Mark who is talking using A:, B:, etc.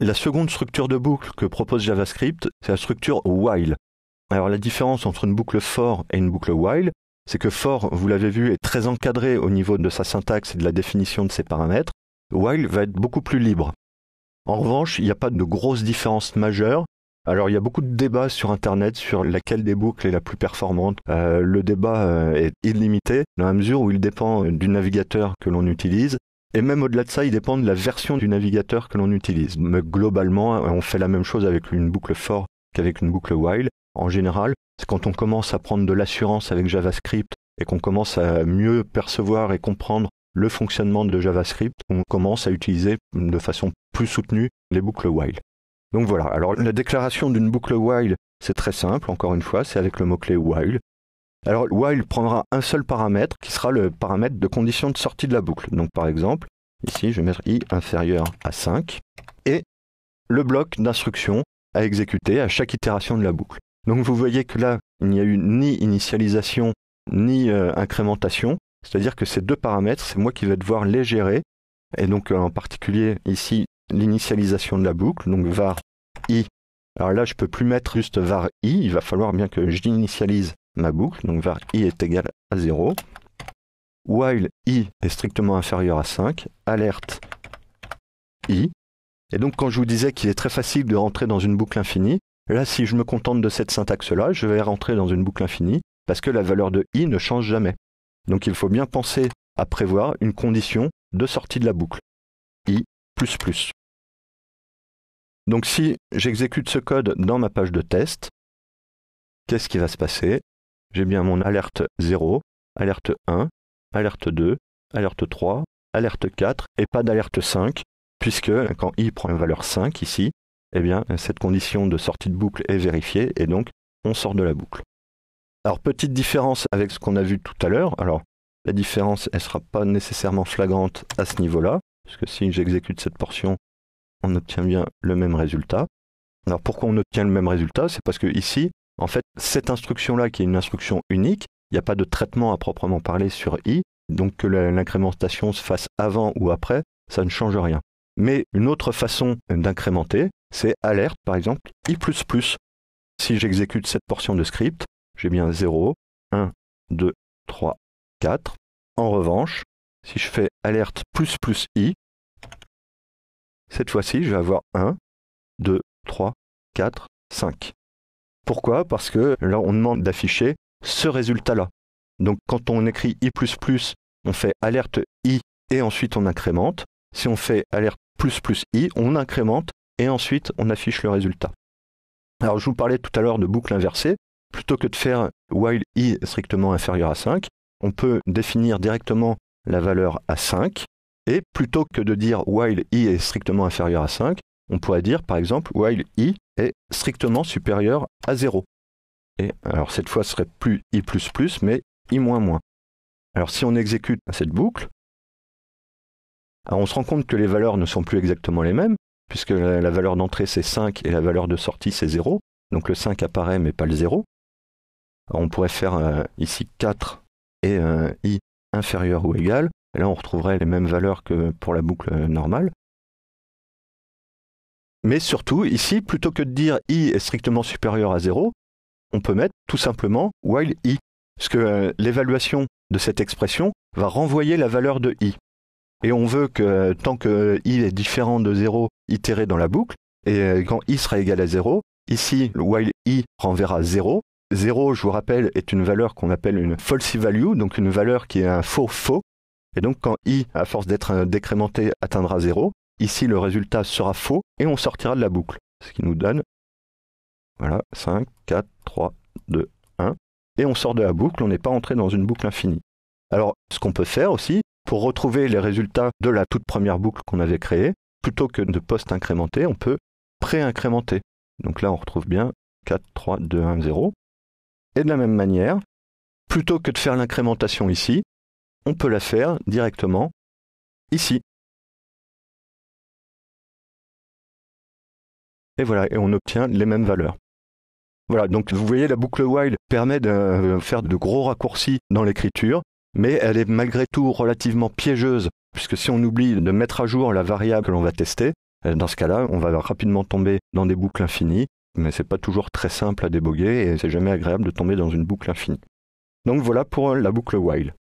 A: La seconde structure de boucle que propose JavaScript, c'est la structure while. Alors la différence entre une boucle for et une boucle while, c'est que for, vous l'avez vu, est très encadré au niveau de sa syntaxe et de la définition de ses paramètres. While va être beaucoup plus libre. En revanche, il n'y a pas de grosse différence majeure. Alors il y a beaucoup de débats sur Internet sur laquelle des boucles est la plus performante. Le débat est illimité dans la mesure où il dépend du navigateur que l'on utilise. Et même au-delà de ça, il dépend de la version du navigateur que l'on utilise. Mais globalement, on fait la même chose avec une boucle for qu'avec une boucle while. En général, c'est quand on commence à prendre de l'assurance avec JavaScript et qu'on commence à mieux percevoir et comprendre le fonctionnement de JavaScript, on commence à utiliser de façon plus soutenue les boucles while. Donc voilà, alors la déclaration d'une boucle while, c'est très simple, encore une fois, c'est avec le mot-clé while. Alors while prendra un seul paramètre qui sera le paramètre de condition de sortie de la boucle. Donc par exemple, ici je vais mettre i inférieur à 5 et le bloc d'instruction à exécuter à chaque itération de la boucle. Donc vous voyez que là, il n'y a eu ni initialisation ni incrémentation, c'est-à-dire que ces deux paramètres, c'est moi qui vais devoir les gérer. Et donc en particulier ici, l'initialisation de la boucle, donc var i. Alors là, je ne peux plus mettre juste var i, il va falloir bien que j'initialise ma boucle, donc var i est égal à 0. While i est strictement inférieur à 5, alerte i. Et donc quand je vous disais qu'il est très facile de rentrer dans une boucle infinie, là si je me contente de cette syntaxe-là, je vais rentrer dans une boucle infinie parce que la valeur de i ne change jamais. Donc il faut bien penser à prévoir une condition de sortie de la boucle, i++. Donc si j'exécute ce code dans ma page de test, qu'est-ce qui va se passer? J'ai bien mon alerte 0, alerte 1, alerte 2, alerte 3, alerte 4 et pas d'alerte 5, puisque quand i prend une valeur 5 ici, eh bien cette condition de sortie de boucle est vérifiée et donc on sort de la boucle. Alors petite différence avec ce qu'on a vu tout à l'heure, alors la différence elle ne sera pas nécessairement flagrante à ce niveau-là, parce que si j'exécute cette portion, on obtient bien le même résultat. Alors pourquoi on obtient le même résultat? C'est parce que ici, en fait, cette instruction-là qui est une instruction unique, il n'y a pas de traitement à proprement parler sur i, donc que l'incrémentation se fasse avant ou après, ça ne change rien. Mais une autre façon d'incrémenter, c'est alerte, par exemple, i++. Si j'exécute cette portion de script, j'ai bien 0, 1, 2, 3, 4. En revanche, si je fais alerte ++i, cette fois-ci, je vais avoir 1, 2, 3, 4, 5. Pourquoi? Parce que là, on demande d'afficher ce résultat-là. Donc, quand on écrit i++, on fait alerte i et ensuite on incrémente. Si on fait alerte ++i, on incrémente et ensuite on affiche le résultat. Alors, je vous parlais tout à l'heure de boucle inversée. Plutôt que de faire while i est strictement inférieur à 5, on peut définir directement la valeur à 5. Et plutôt que de dire while i est strictement inférieur à 5, on pourrait dire par exemple while i est strictement supérieur à 0. Et alors cette fois ce serait plus i++, mais i-. Alors si on exécute cette boucle, alors on se rend compte que les valeurs ne sont plus exactement les mêmes, puisque la valeur d'entrée c'est 5 et la valeur de sortie c'est 0. Donc le 5 apparaît mais pas le 0. Alors on pourrait faire ici 4 et i inférieur ou égal. Et là, on retrouverait les mêmes valeurs que pour la boucle normale. Mais surtout, ici, plutôt que de dire i est strictement supérieur à 0, on peut mettre tout simplement while i. Parce que l'évaluation de cette expression va renvoyer la valeur de i. Et on veut que tant que i est différent de 0 itéré dans la boucle, et quand i sera égal à 0, ici, le while i renverra 0. 0, je vous rappelle, est une valeur qu'on appelle une falsy value, donc une valeur qui est un faux. Et donc quand i, à force d'être décrémenté, atteindra 0, ici le résultat sera faux et on sortira de la boucle. Ce qui nous donne, voilà, 5, 4, 3, 2, 1. Et on sort de la boucle, on n'est pas entré dans une boucle infinie. Alors ce qu'on peut faire aussi, pour retrouver les résultats de la toute première boucle qu'on avait créée, plutôt que de post-incrémenter, on peut pré-incrémenter. Donc là on retrouve bien 4, 3, 2, 1, 0. Et de la même manière, plutôt que de faire l'incrémentation ici, on peut la faire directement ici. Et voilà, et on obtient les mêmes valeurs. Voilà, donc vous voyez, la boucle while permet de faire de gros raccourcis dans l'écriture, mais elle est malgré tout relativement piégeuse, puisque si on oublie de mettre à jour la variable que l'on va tester, Dans ce cas-là, on va rapidement tomber dans des boucles infinies, mais c'est pas toujours très simple à déboguer et c'est jamais agréable de tomber dans une boucle infinie. Donc voilà pour la boucle while.